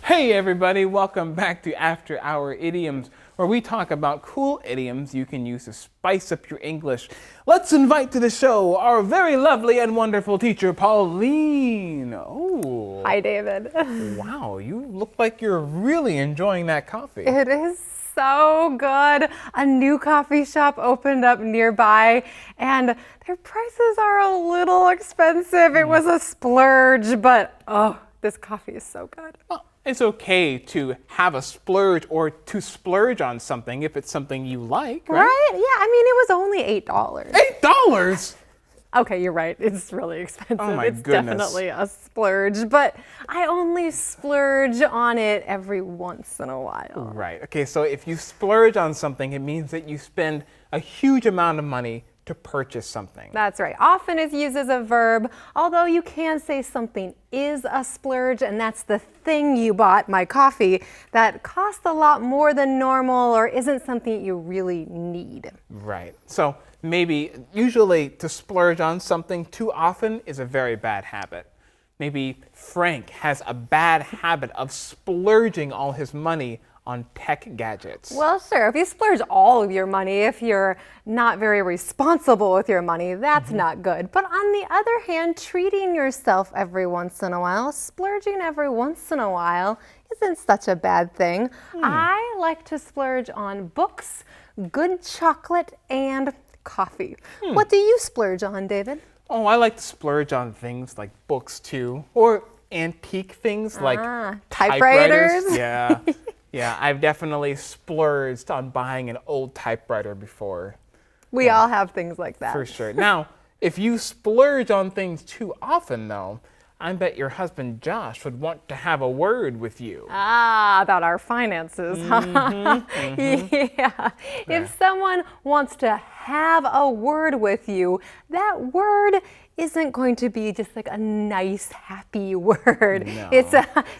Hey everybody, welcome back to After Hour Idioms, where we talk about cool idioms you can use to spice up your English. Let's invite to the show our very lovely and wonderful teacher, Pauline. Oh. Hi, David. Wow, you look like you're really enjoying that coffee. It is so good. A new coffee shop opened up nearby, and their prices are a little expensive. It was a splurge, but this coffee is so good. Well, it's okay to have a splurge or to splurge on something if it's something you like, right? Right? Yeah, I mean, it was only $8. $8? Okay, you're right. It's really expensive. Oh my it's goodness. Definitely a splurge, but I only splurge on it every once in a while. Right. Okay, so if you splurge on something, it means that you spend a huge amount of money to purchase something. That's right. Often it's used as a verb, although you can say something is a splurge, and that's the thing you bought, my coffee, that costs a lot more than normal or isn't something you really need. Right. So usually to splurge on something too often is a very bad habit. Maybe Frank has a bad habit of splurging all his money on tech gadgets. Well, sure. If you splurge all of your money, if you're not very responsible with your money, that's not good. But on the other hand, treating yourself every once in a while, splurging every once in a while, isn't such a bad thing. I like to splurge on books, good chocolate, and coffee. What do you splurge on, David? Oh, I like to splurge on things like books too, or antique things like typewriters. Yeah. Yeah, I've definitely splurged on buying an old typewriter before. We all have things like that. For sure. Now, if you splurge on things too often, though, I bet your husband Josh would want to have a word with you. About our finances. Yeah. If someone wants to have a word with you, that word isn't going to be just like a nice, happy word. No.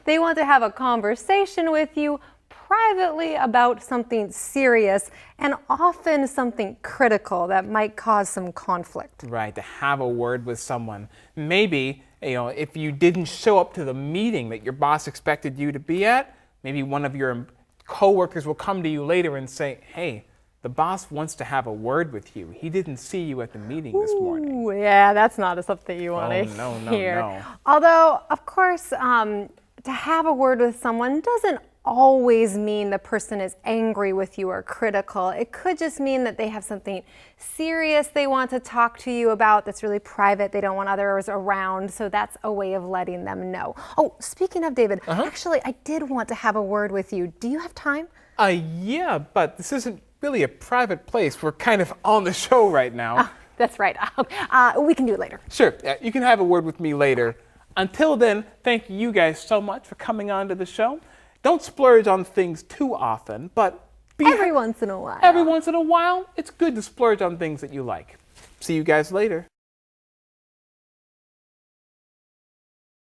They want to have a conversation with you privately about something serious and often something critical that might cause some conflict. Right, to have a word with someone. Maybe, if you didn't show up to the meeting that your boss expected you to be at, maybe one of your coworkers will come to you later and say, hey, the boss wants to have a word with you. He didn't see you at the meeting this morning. Ooh, yeah, that's not something you want to hear. No. Although, of course, to have a word with someone doesn't always mean the person is angry with you or critical. It could just mean that they have something serious they want to talk to you about that's really private. They don't want others around, so that's a way of letting them know. Oh, speaking of David, actually, I did want to have a word with you. Do you have time? Yeah, but this isn't really a private place. We're kind of on the show right now. That's right. We can do it later. Sure, you can have a word with me later. Until then, thank you guys so much for coming on to the show. Don't splurge on things too often, but every once in a while. Every once in a while, it's good to splurge on things that you like. See you guys later.